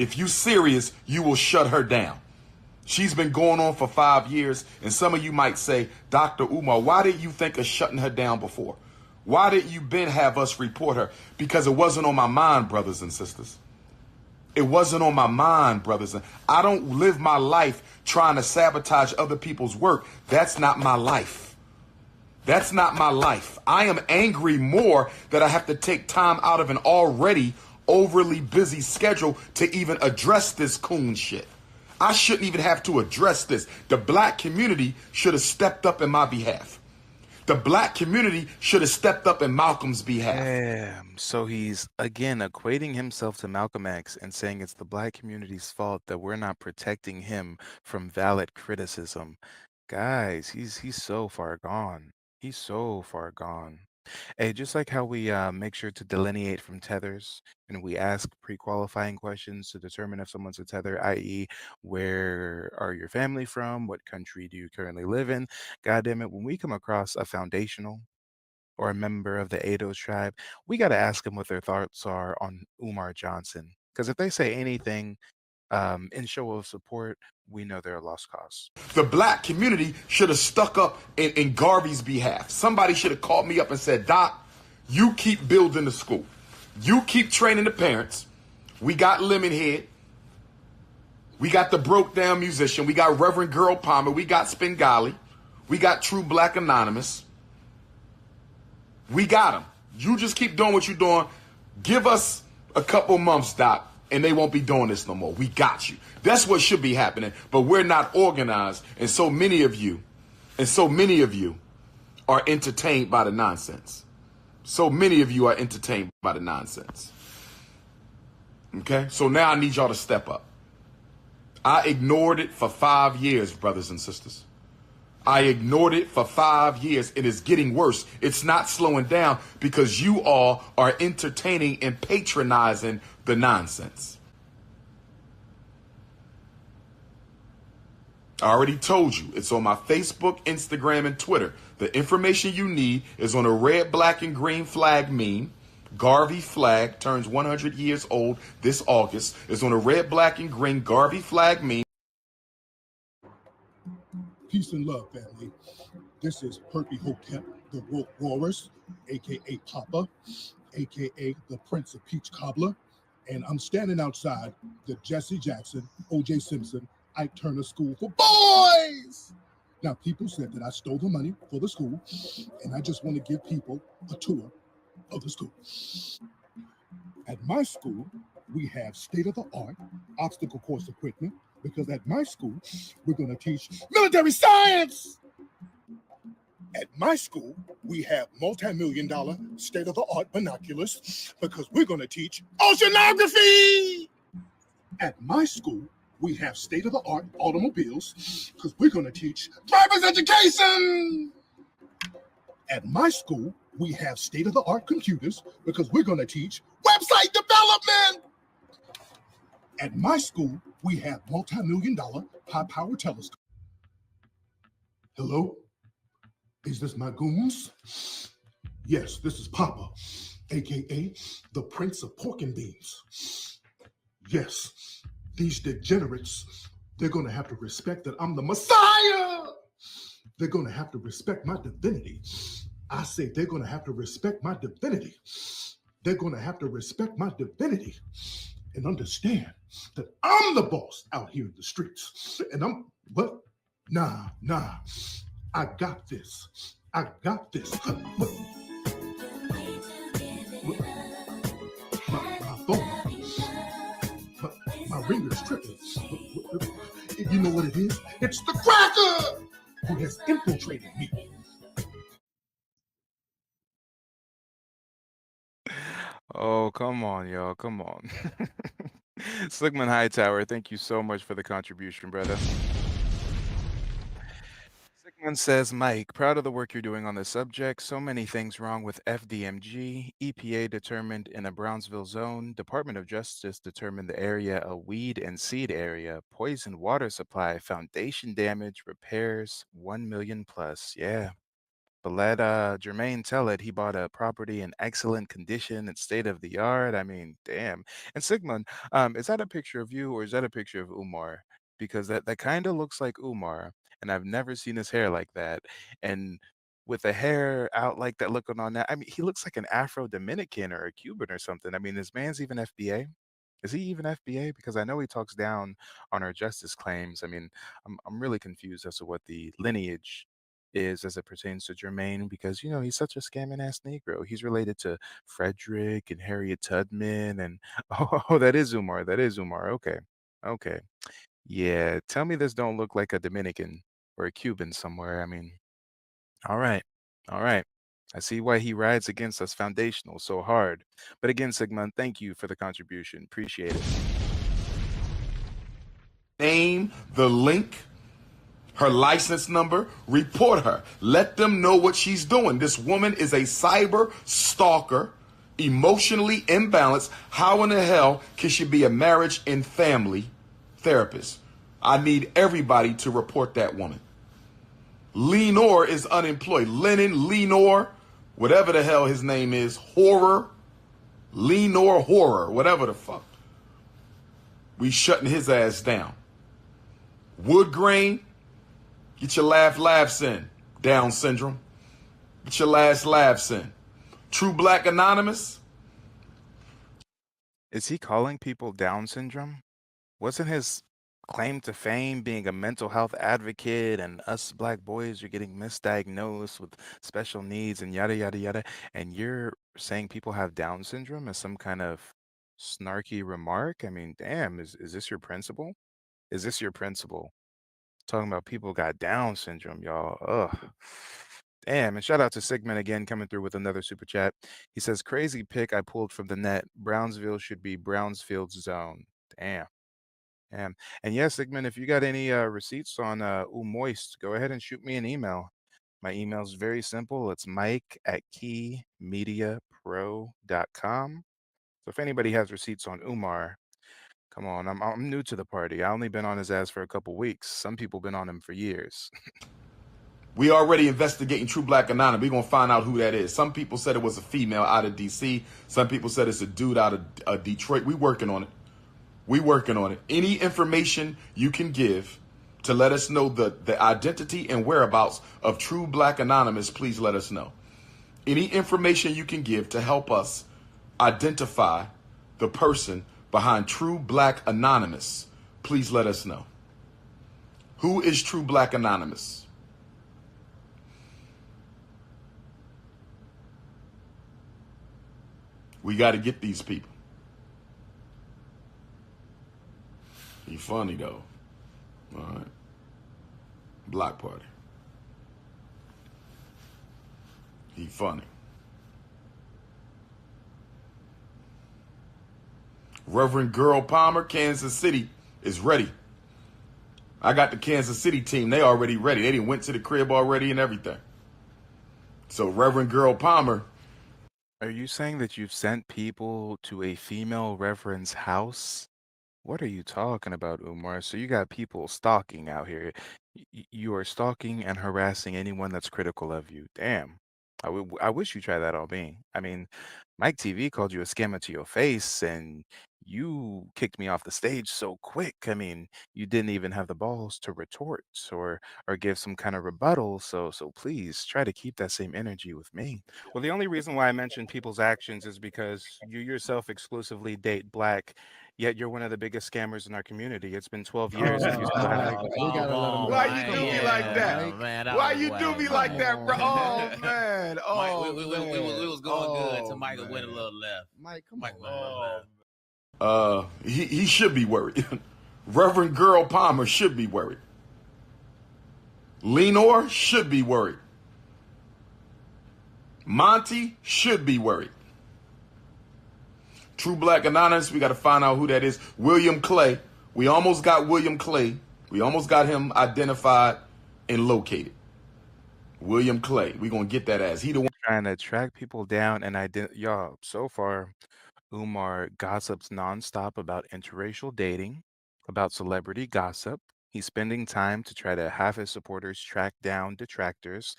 If you serious, you will shut her down. She's been going on for 5 years, and some of you might say, Dr. Umar, why did you think of shutting her down before? Why did you been have us report her? Because it wasn't on my mind, brothers and sisters. It wasn't on my mind, brothers. I don't live my life trying to sabotage other people's work. That's not my life. That's not my life. I am angry more that I have to take time out of an already overly busy schedule to even address this coon shit. I shouldn't even have to address this. The black community should have stepped up in my behalf. The black community should have stepped up in Malcolm's behalf. Damn. So he's again equating himself to Malcolm X and saying it's the black community's fault that we're not protecting him from valid criticism. Guys, he's so far gone. He's so far gone. Hey, just like how we make sure to delineate from tethers and we ask pre-qualifying questions to determine if someone's a tether, i.e., where are your family from? What country do you currently live in? God damn it, when we come across a foundational or a member of the Ados tribe, we got to ask them what their thoughts are on Umar Johnson. Because if they say anything in show of support, we know they're a lost cause. The black community should have stuck up in Garvey's behalf. Somebody should have called me up and said, Doc, you keep building the school. You keep training the parents. We got Lemonhead. We got the broke down musician. We got Reverend Girl Palmer. We got Spengali. We got True Black Anonymous. We got them. You just keep doing what you're doing. Give us a couple months, Doc, and they won't be doing this no more. We got you. That's what should be happening. But we're not organized, and so many of you are entertained by the nonsense. So many of you are entertained by the nonsense. Okay? So now I need y'all to step up. I ignored it for 5 years, brothers and sisters. I ignored it for 5 years. It is getting worse. It's not slowing down because you all are entertaining and patronizing the nonsense. I already told you. It's on my Facebook, Instagram, and Twitter. The information you need is on a red, black, and green flag meme. Garvey flag turns 100 years old this August. It's on a red, black, and green Garvey flag meme. Peace and love, family. This is Herpy Hotep, the Woke Roarers, aka Papa, aka the Prince of Peach Cobbler, and I'm standing outside the Jesse Jackson, O.J. Simpson, Ike Turner School for Boys. Now, people said that I stole the money for the school, and I just want to give people a tour of the school. At my school, we have state-of-the-art obstacle course equipment, because at my school, we're going to teach military science. At my school, we have multi-million-dollar state-of-the-art binoculars because we're going to teach oceanography. At my school, we have state-of-the-art automobiles because we're going to teach driver's education. At my school, we have state-of-the-art computers because we're going to teach website development. At my school, we have multi-million-dollar high-power telescopes. Hello? Is this my goons? Yes, this is Papa, a.k.a. the Prince of Pork and Beans. Yes, these degenerates, they're going to have to respect that I'm the Messiah. They're going to have to respect my divinity. I say they're going to have to respect my divinity. They're going to have to respect my divinity and understand that I'm the boss out here in the streets. And I'm, what? Nah. I got this. I got this. My phone. My ringer's tripping. You know what it is? It's the cracker who has infiltrated me. Oh, come on, y'all. Come on. Slickman Hightower, thank you so much for the contribution, brother. Sigmund says, Mike, proud of the work you're doing on this subject. So many things wrong with FDMG. EPA determined in a Brownsville zone. Department of Justice determined the area a weed and seed area. Poisoned water supply. Foundation damage. Repairs. 1 million plus. Yeah. But let Jermaine tell it he bought a property in excellent condition and state of the art. I mean, damn. And Sigmund, is that a picture of you or is that a picture of Umar? Because that kind of looks like Umar, and I've never seen his hair like that. And with the hair out like that, looking on that, I mean, he looks like an Afro Dominican or a Cuban or something. I mean, this man's even FBA. Is he even FBA? Because I know he talks down on our justice claims. I mean, I'm really confused as to what the lineage is as it pertains to Jermaine because he's such a scamming ass Negro. He's related to Frederick and Harriet Tubman and oh, that is Umar. That is Umar. Okay. Okay. Yeah, tell me this don't look like a Dominican or a Cuban somewhere. I mean, all right. All right. I see why he rides against us foundational so hard. But again, Sigmund, thank you for the contribution. Appreciate it. Name, the link, her license number, report her. Let them know what she's doing. This woman is a cyber stalker, emotionally imbalanced. How in the hell can she be a marriage and family therapist? I need everybody to report that woman. Lenore is unemployed. Lennon, Lenore, whatever the hell his name is, Horror, Lenore Horror, whatever the fuck. We shutting his ass down. Wood grain, get your laughs in. Down syndrome. Get your last laughs in. True Black Anonymous. Is he calling people Down syndrome? Wasn't his claim to fame being a mental health advocate and us black boys are getting misdiagnosed with special needs and yada yada yada, and you're saying people have Down syndrome as some kind of snarky remark? I mean, damn, is this your principle? Is this your principle? Talking about people got Down syndrome, y'all. Ugh. Damn, and shout out to Sigmund again coming through with another super chat. He says, crazy pick I pulled from the net. Brownsville should be Brownsfield's zone. Damn. Damn. And yes, Sigmund, if you got any receipts on Moist, go ahead and shoot me an email. My email is very simple. It's mike@keymediapro.com. So if anybody has receipts on Umar, come on, I'm new to the party. I only been on his ass for a couple weeks. Some people been on him for years. We already investigating True Black Anonymous. We're going to find out who that is. Some people said it was a female out of D.C. Some people said it's a dude out of Detroit. We working on it. We working on it. Any information you can give to let us know the identity and whereabouts of True Black Anonymous, please let us know. Any information you can give to help us identify the person behind True Black Anonymous, please let us know. Who is True Black Anonymous? We got to get these people. He funny though. All right. Block party. He funny. Reverend Girl Palmer, Kansas City is ready. I got the Kansas City team. They already ready. They done went to the crib already and everything. So Reverend Girl Palmer. Are you saying that you've sent people to a female reverend's house? What are you talking about, Umar? So you got people stalking out here. You are stalking and harassing anyone that's critical of you. Damn. I wish you tried that on me. I mean, Mike TV called you a scammer to your face, and you kicked me off the stage so quick. I mean, you didn't even have the balls to retort or give some kind of rebuttal. So please try to keep that same energy with me. Well, the only reason why I mention people's actions is because you yourself exclusively date black, yet you're one of the biggest scammers in our community. It's been 12 years and you still haven't. Mike, we gotta let him Why go. you Come do me on, like that? Mike. Man, that Why was you do wild, me Come like Mike. that, bro? on, Oh man. Mike, Oh we man. was going good until Oh Michael went a man. little left. Mike. Come Mike on. went a little left. He should be worried. Reverend Girl Palmer should be worried. Lenore should be worried. Monty should be worried. True Black Anonymous, we got to find out who that is. William Clay. We almost got William Clay. We almost got him identified and located. William Clay. We going to get that ass. He the one. Trying to track people down and y'all, so far, Umar gossips nonstop about interracial dating, about celebrity gossip. He's spending time to try to have his supporters track down detractors.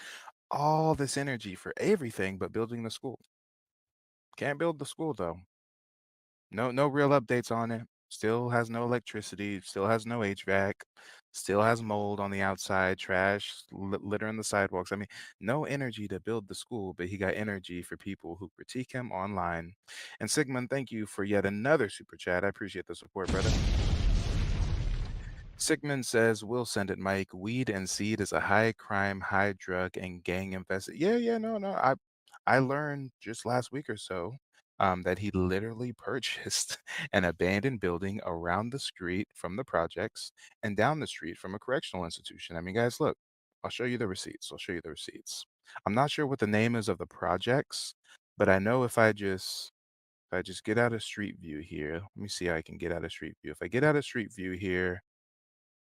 all this energy for everything but building the school. Can't build the school though. No real updates on it. Still has no electricity, still has no HVAC, still has mold on the outside, trash littering the sidewalks. I mean, no energy to build the school, but he got energy for people who critique him online. And Sigmund, thank you for yet another super chat. I appreciate the support, brother. Sigmund says, "We'll send it, Mike. Weed and seed is a high crime, high drug, and gang infested." Yeah, no. I learned just last week or so that he literally purchased an abandoned building around the street from the projects and down the street from a correctional institution. I mean, guys, look, I'll show you the receipts. I'll show you the receipts. I'm not sure what the name is of the projects, but I know if I just get out of Street View here, let me see how I can get out of Street View. If I get out of Street View here,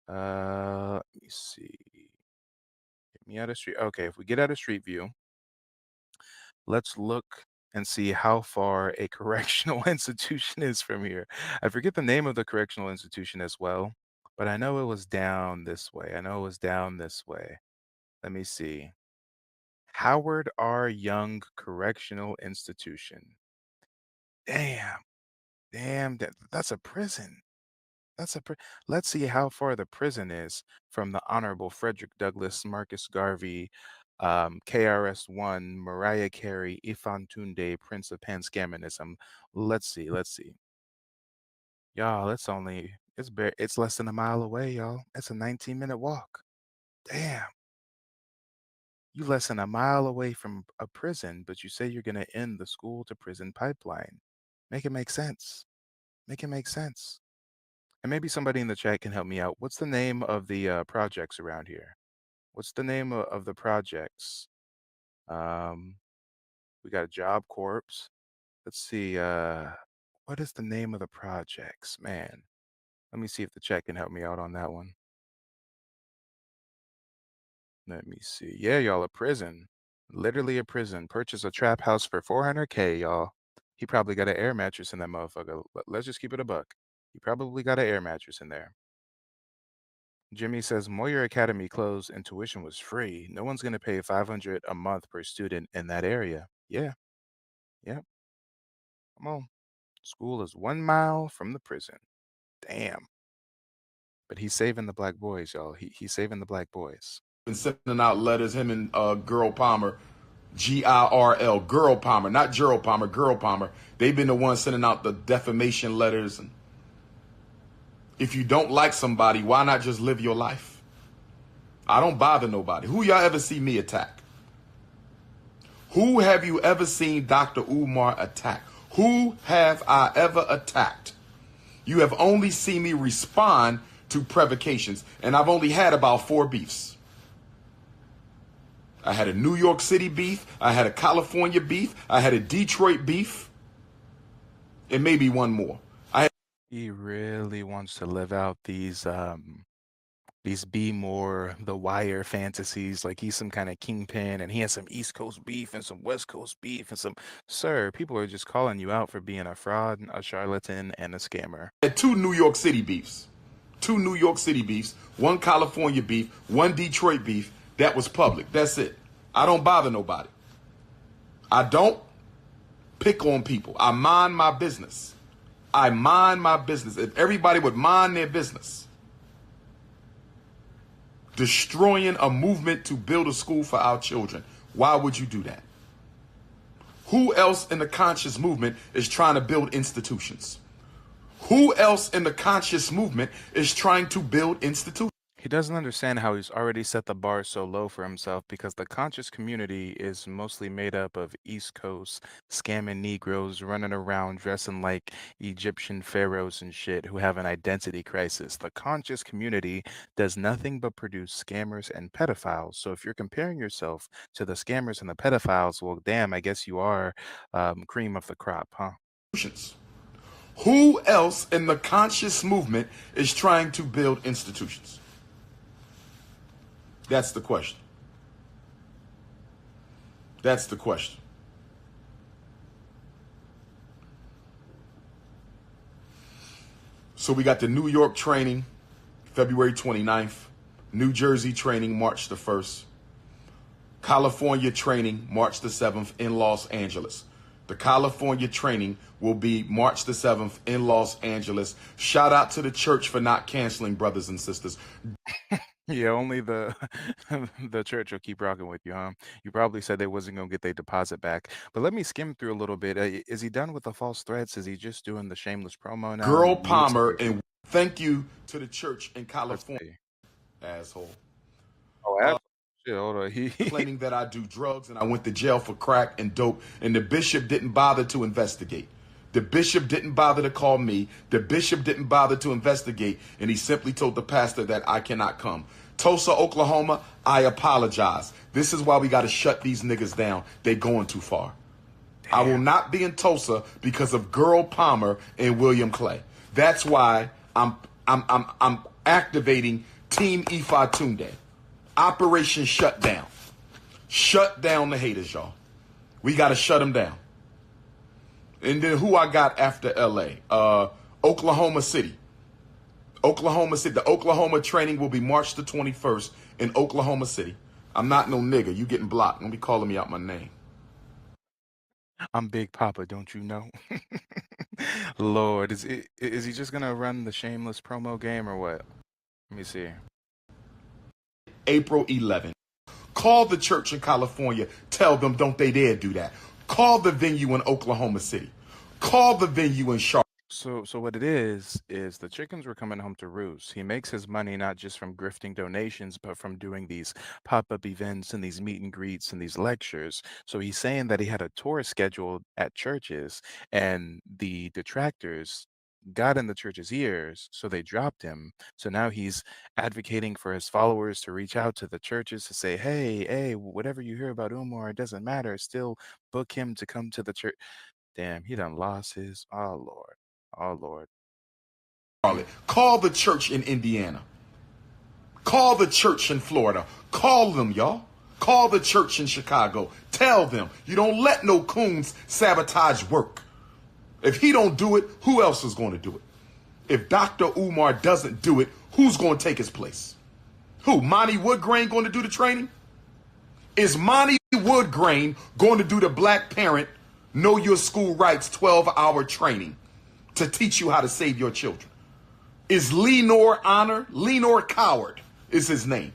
let me see. Get me out of Street. Okay, if we get out of Street View, let's look and see how far a correctional institution is from here. I forget the name of the correctional institution as well, but I know it was down this way. I know it was down this way. Let me see. Howard R. Young Correctional Institution. Damn, damn, that's a prison. That's a pri Let's see how far the prison is from the Honorable Frederick Douglass, Marcus Garvey, KRS-One, Mariah Carey, Ifan Tunde, Prince of Pan-Scamanism. Let's see. Y'all, it's less than a mile away, y'all. It's a 19-minute walk. Damn, you less than a mile away from a prison, but you say you're gonna end the school to prison pipeline. Make it make sense. Make it make sense. And maybe somebody in the chat can help me out. What's the name of the projects around here? What's the name of the projects? Um, we got a Job Corps. Let's see. What is the name of the projects? Man, let me see if the chat can help me out on that one. Let me see. Yeah, y'all, a prison. Literally a prison. Purchase a trap house for 400K, y'all. He probably got an air mattress in that motherfucker. Let's just keep it a buck. He probably got an air mattress in there. Jimmy says Moyer Academy closed and tuition was free. No one's going to pay 500 a month per student in that area. Yeah, yeah. Come on. School is 1 mile from the prison. Damn. But he's saving the black boys, y'all. He's saving the black boys. Been sending out letters, him and Girl Palmer, GIRL, Girl Palmer, not Gerald Palmer, Girl Palmer. They've been the ones sending out the defamation letters. And if you don't like somebody, why not just live your life? I don't bother nobody. Who y'all ever see me attack? Who have you ever seen Dr. Umar attack? Who have I ever attacked? You have only seen me respond to provocations, and I've only had about 4 beefs. I had a New York City beef, I had a California beef, I had a Detroit beef, and maybe one more. He really wants to live out these be more the wire fantasies, like he's some kind of kingpin and he has some East Coast beef and some West Coast beef and some sir, people are just calling you out for being a fraud, a charlatan, and a scammer. I had 2 New York City beefs. 2 New York City beefs, 1 California beef, 1 Detroit beef. That was public. That's it. I don't bother nobody. I don't pick on people. I mind my business. I mind my business. If everybody would mind their business, destroying a movement to build a school for our children, why would you do that? Who else in the conscious movement is trying to build institutions? Who else in the conscious movement is trying to build institutions? He doesn't understand how he's already set the bar so low for himself because the conscious community is mostly made up of East Coast scamming Negroes running around dressing like Egyptian pharaohs and shit who have an identity crisis. The conscious community does nothing but produce scammers and pedophiles. So if you're comparing yourself to the scammers and the pedophiles, well, damn, I guess you are cream of the crop, huh? Who else in the conscious movement is trying to build institutions? That's the question. That's the question. So we got the New York training, February 29th. New Jersey training, March the 1st. California training March the 7th in Los Angeles. The California training will be March the 7th in Los Angeles. Shout out to the church for not canceling, brothers and sisters. Yeah, only the the church will keep rocking with you, huh? You probably said they wasn't gonna get their deposit back. But let me skim through a little bit. Is he done with the false threats? Is he just doing the shameless promo now? Girl You need some Palmer, proof. and thank you to the church in Let's California, see. asshole. Oh, Uh, absolutely. Shit, hold on. Claiming that I do drugs and I went to jail for crack and dope, and the bishop didn't bother to investigate. The bishop didn't bother to call me. The bishop didn't bother to investigate, and he simply told the pastor that I cannot come. Tulsa, Oklahoma, I apologize. This is why we got to shut these niggas down. They going too far. I will Damn. not be in Tulsa because of Girl Palmer and William Clay. That's why I'm activating Team Ifatunde. Operation Shutdown. Shut down the haters, y'all. We got to shut them down. And then who I got after LA? Oklahoma City. Oklahoma City. The Oklahoma training will be March the 21st in Oklahoma City. I'm not no nigga. You getting blocked. Don't be calling me out my name. I'm Big Papa, don't you know? Lord, is he just gonna run the shameless promo game or what? Let me see. April 11th. Call the church in California. Tell them don't they dare do that. Call the venue in Oklahoma City. Call the venue in Charlotte. So what it is the chickens were coming home to roost. He makes his money not just from grifting donations, but from doing these pop-up events and these meet and greets and these lectures. So he's saying that he had a tour scheduled at churches, and the detractors got in the church's ears, so they dropped him. So now he's advocating for his followers to reach out to the churches to say, hey, whatever you hear about Umar, it doesn't matter. Still book him to come to the church. Damn, he done lost his. Oh Lord. Oh Lord. Mm. Call the church in Indiana. Call the church in Florida. Call them, y'all. Call the church in Chicago. Tell them you don't let no coons sabotage work. If he don't do it, who else is going to do it? If Dr. Umar doesn't do it, who's going to take his place? Who? Monty Woodgrain going to do the training? Is Monty Woodgrain going to do the Black Parent Know Your School Rights 12-hour training to teach you how to save your children? Is Lenore Honor? Lenore Coward is his name.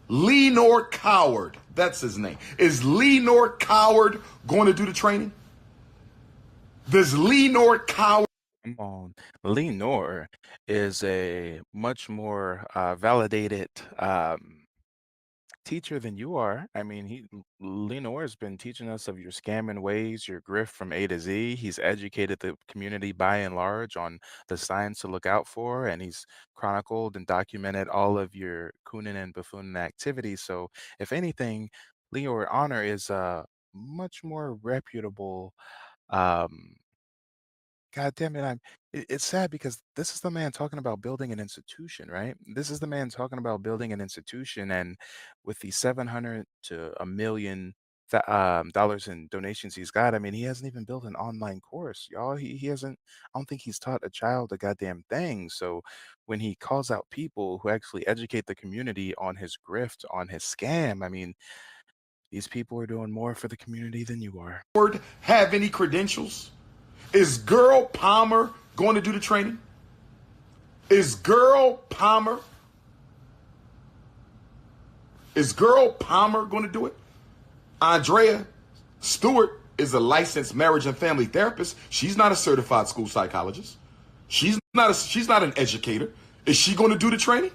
Lenore Coward, that's his name. Is Lenore Coward going to do the training? Does Lenore Coward? Come on. Lenore is a much more validated teacher than you are. I mean, Lenore has been teaching us of your scamming ways, your grift from A to Z. He's educated the community by and large on the signs to look out for, and he's chronicled and documented all of your cooning and buffooning activities. So, if anything, Lenore Honor is a much more reputable um God damn it, it's sad because this is the man talking about building an institution, right? This is the man talking about building an institution, and with the 700 to a million dollars in donations he's got, I mean, he hasn't even built an online course, y'all. He hasn't. I don't think he's taught a child a goddamn thing. So when he calls out people who actually educate the community on his grift, on his scam, I mean, these people are doing more for the community than you are. Have any credentials? Is Girl Palmer going to do the training? Is Girl Palmer going to do it? Andrea Stewart is a licensed marriage and family therapist. She's not a certified school psychologist. She's not an educator. Is she going to do the training?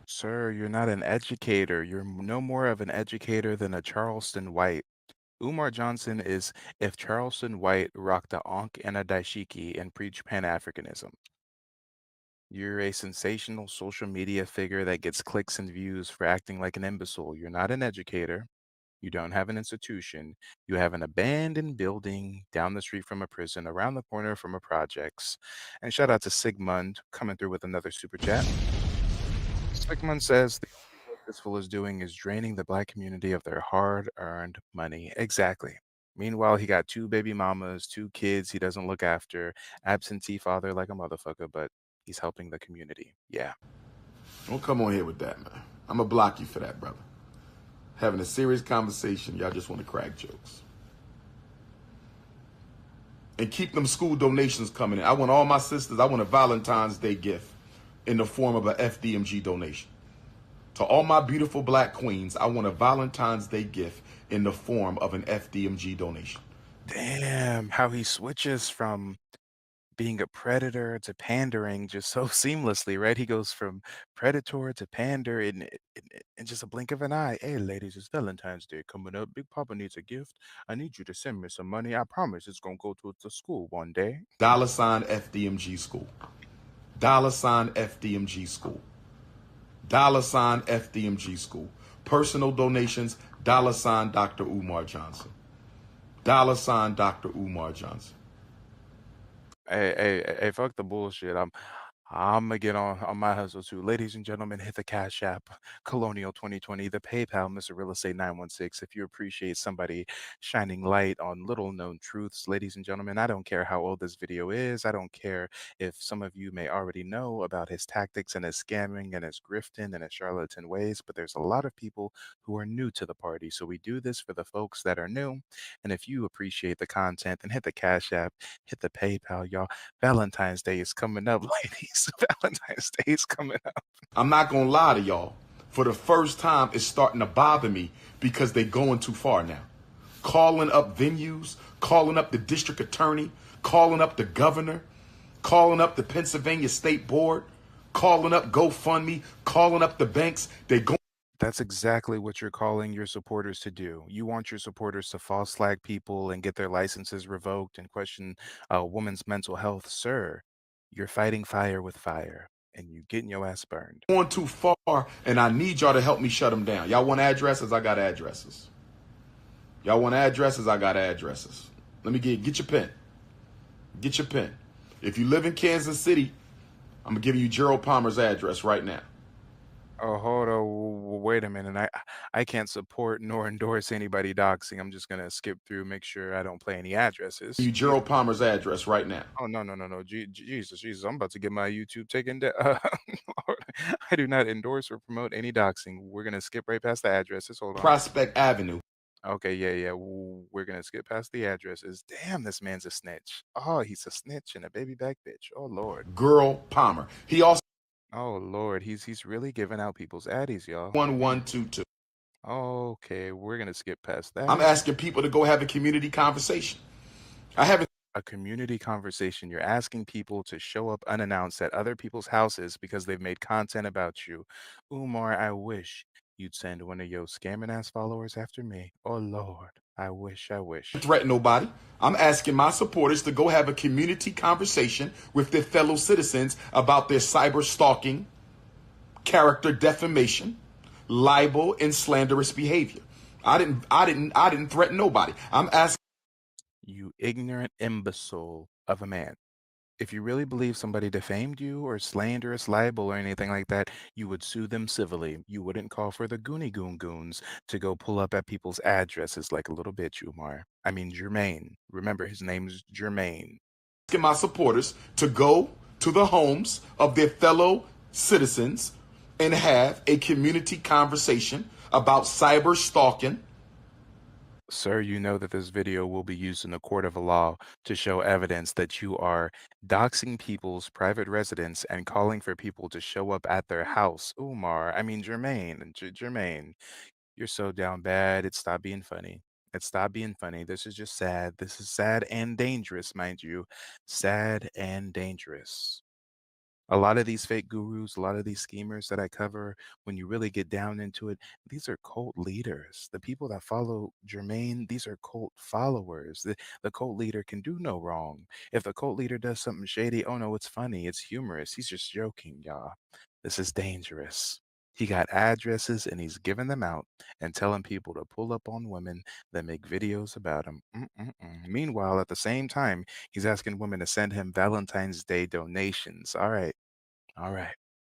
Sir, you're not an educator. You're no more of an educator than a Charleston White. Umar Johnson is if Charleston White rocked a ankh and a daishiki and preached Pan-Africanism. You're a sensational social media figure that gets clicks and views for acting like an imbecile. You're not an educator. You don't have an institution. You have an abandoned building down the street from a prison, around the corner from a projects. And shout out to Sigmund coming through with another super chat. Sigmund says the only work this fool is doing is draining the black community of their hard-earned money. Exactly. Meanwhile, he got two baby mamas, two kids he doesn't look after, absentee father like a motherfucker, but he's helping the community. Yeah. Don't come on here with that, man. I'm going to block you for that, brother. Having a serious conversation, y'all just want to crack jokes. And keep them school donations coming in. I want all my sisters, I want a Valentine's Day gift in the form of an FDMG donation. To all my beautiful black queens, I want a Valentine's Day gift in the form of an FDMG donation. Damn, how he switches from being a predator to pandering just so seamlessly, right? He goes from predator to pander in just a blink of an eye. Hey, ladies, it's Valentine's Day coming up. Big Papa needs a gift. I need you to send me some money. I promise it's gonna go to the school one day. $ FDMG school. $FDMG school. $FDMG school. Personal donations, $Dr. Umar Johnson. $Dr. Umar Johnson. Hey, fuck the bullshit. I'm gonna get on my hustle too. Ladies and gentlemen, hit the Cash App, Colonial 2020, the PayPal, Mr. Real Estate 916. If you appreciate somebody shining light on little known truths, ladies and gentlemen, I don't care how old this video is. I don't care if some of you may already know about his tactics and his scamming and his grifting and his charlatan ways, but there's a lot of people who are new to the party. So we do this for the folks that are new. And if you appreciate the content, then hit the Cash App, hit the PayPal, y'all. Valentine's Day is coming up, ladies. Valentine's Day is coming up. I'm not going to lie to y'all. For the first time, it's starting to bother me because they're going too far now. Calling up venues, calling up the district attorney, calling up the governor, calling up the Pennsylvania State Board, calling up GoFundMe, calling up the banks. They go. That's exactly what you're calling your supporters to do. You want your supporters to false flag people and get their licenses revoked and question a woman's mental health. Sir, you're fighting fire with fire and you getting your ass burned. Going too far, and I need y'all to help me shut them down. Y'all want addresses? I got addresses. Y'all want addresses? I got addresses. Let me get your pen. Get your pen. If you live in Kansas City, I'm going to give you Gerald Palmer's address right now. Oh, hold on. Wait a minute. I can't support nor endorse anybody doxing. I'm just gonna skip through, make sure I don't play any addresses. You Gerald Palmer's address right now. Oh, no, no, no, no. Jesus. I'm about to get my YouTube taken down. Lord, I do not endorse or promote any doxing. We're gonna skip right past the addresses. Hold on. Prospect Avenue. Okay, yeah. We're gonna skip past the addresses. Damn, this man's a snitch. Oh, he's a snitch and a baby back bitch. Oh Lord. Girl Palmer. He also. Oh Lord, he's really giving out people's addies, y'all. 1122. Okay, we're gonna skip past that. I'm asking people to go have a community conversation. I haven't. A community conversation. You're asking people to show up unannounced at other people's houses because they've made content about you. Umar, I wish you'd send one of your scamming ass followers after me. Oh Lord, I wish. Threaten nobody. I'm asking my supporters to go have a community conversation with their fellow citizens about their cyber stalking, character defamation, libel, and slanderous behavior. I didn't threaten nobody. I'm asking. You ignorant imbecile of a man. If you really believe somebody defamed you or slanderous libel or anything like that, you would sue them civilly. You wouldn't call for the Goonie Goon Goons to go pull up at people's addresses like a little bitch, Umar. I mean, Jermaine. Remember, his name's Jermaine. Asking my supporters to go to the homes of their fellow citizens and have a community conversation about cyber stalking. Sir, you know that this video will be used in a court of law to show evidence that you are doxing people's private residence and calling for people to show up at their house. Umar, I mean Jermaine, Jermaine, you're so down bad. It stopped being funny. It stopped being funny. This is just sad. This is sad and dangerous, mind you. Sad and dangerous. A lot of these fake gurus, a lot of these schemers that I cover, when you really get down into it, these are cult leaders. The people that follow Jermaine, these are cult followers. The cult leader can do no wrong. If the cult leader does something shady, oh no, it's funny, it's humorous. He's just joking, y'all. This is dangerous. He got addresses and he's giving them out and telling people to pull up on women that make videos about him. Meanwhile, at the same time, he's asking women to send him Valentine's Day donations. All right.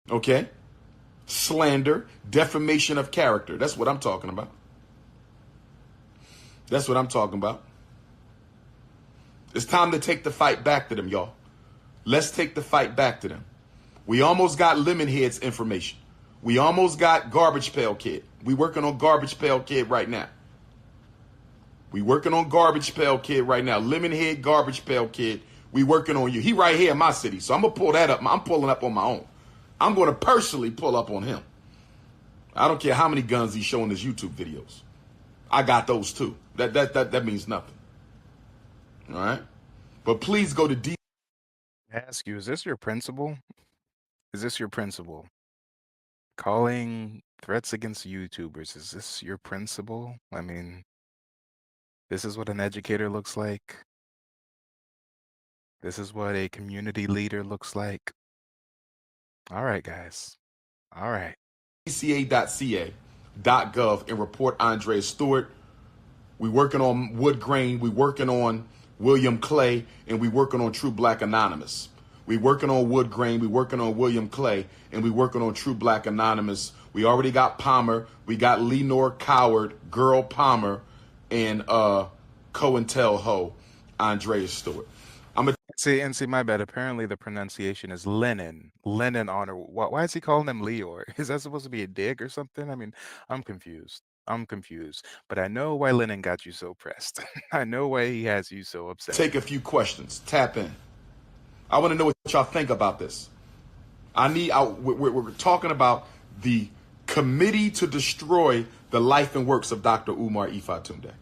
Okay? Slander, defamation of character. That's what I'm talking about. It's time to take the fight back to them, y'all. Let's take the fight back to them. We almost got Lemonhead's information. We almost got Garbage Pail Kid. We working on Garbage Pail Kid right now. We working on Garbage Pail Kid right now. Lemonhead Garbage Pail Kid. We working on you. He right here in my city, so I'm gonna pull that up. I'm pulling up on my own. I'm gonna personally pull up on him. I don't care how many guns he's showing his YouTube videos. I got those too. That means nothing. All right. But please go to D. I ask you, is this your principal? Is this your principal? Calling threats against YouTubers, is this your principal? I mean, this is what an educator looks like. This is what a community leader looks like. All right, guys. All right. DCA.ca.gov and report Andrea Stewart. We working on Wood Grain. We working on William Clay, and we working on True Black Anonymous. We working on Wood Grain. We working on William Clay, and we working on True Black Anonymous. We already got Palmer. We got Lenore Coward, Girl Palmer, and COINTELHO, Andrea Stewart. See, my bad. Apparently, the pronunciation is Lennon. Lennon honor. Why is he calling him Leor? Is that supposed to be a dig or something? I mean, I'm confused. I'm confused. But I know why Lennon got you so pressed. I know why he has you so upset. Take a few questions. Tap in. I want to know what y'all think about this. We're talking about the committee to destroy the life and works of Dr. Umar Ifatunde.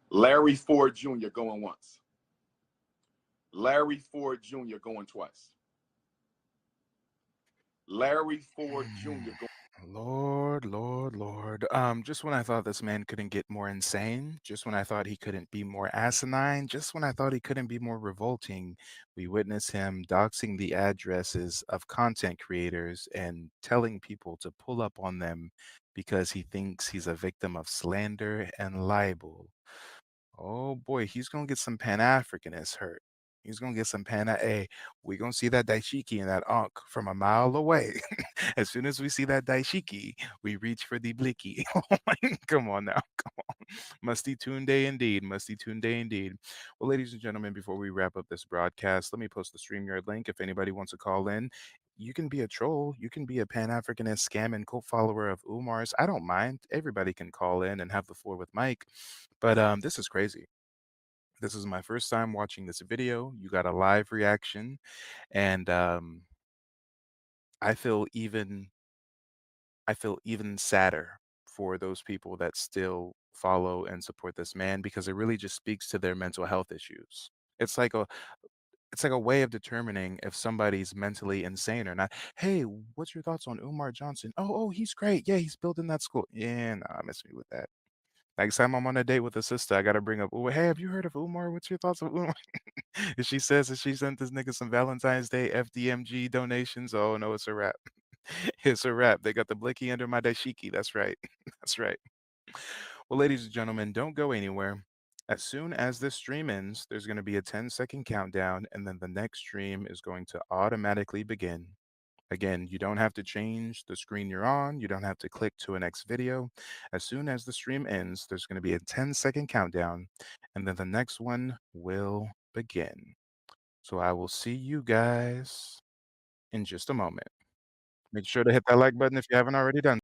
Larry Ford Jr. going once. Larry Ford Jr. going twice. Larry Ford Jr. going. Lord, Lord, Lord. Just when I thought this man couldn't get more insane, just when I thought he couldn't be more asinine, just when I thought he couldn't be more revolting, we witness him doxing the addresses of content creators and telling people to pull up on them because he thinks he's a victim of slander and libel. Oh boy, he's gonna get some Pan-Africanists hurt. He's gonna get some Hey, we gonna see that Daishiki and that Ankh from a mile away. As soon as we see that Daishiki, we reach for the Blicky. Oh my, come on now, come on. Musty Tune Day indeed, Musty Tune Day indeed. Well, ladies and gentlemen, before we wrap up this broadcast, let me post the StreamYard link if anybody wants to call in. You can be a troll. You can be a Pan-Africanist scam and cult follower of Umar's. I don't mind. Everybody can call in and have the floor with Mike. But this is crazy. This is my first time watching this video. You got a live reaction, and I feel even sadder for those people that still follow and support this man because it really just speaks to their mental health issues. It's like a it's like a way of determining if somebody's mentally insane or not. Hey, what's your thoughts on Umar Johnson? Oh, he's great. Yeah, he's building that school. Yeah, nah, miss me with that. Next time I'm on a date with a sister, I gotta bring up, "Ooh, hey, have you heard of Umar? What's your thoughts on Umar?" If she says that she sent this nigga some Valentine's Day FDMG donations, oh no, it's a wrap. It's a wrap. They got the blicky under my dashiki. That's right. That's right. Well, ladies and gentlemen, don't go anywhere. As soon as this stream ends, there's going to be a 10-second countdown, and then the next stream is going to automatically begin. Again, you don't have to change the screen you're on. You don't have to click to a next video. As soon as the stream ends, there's going to be a 10-second countdown, and then the next one will begin. So I will see you guys in just a moment. Make sure to hit that like button if you haven't already done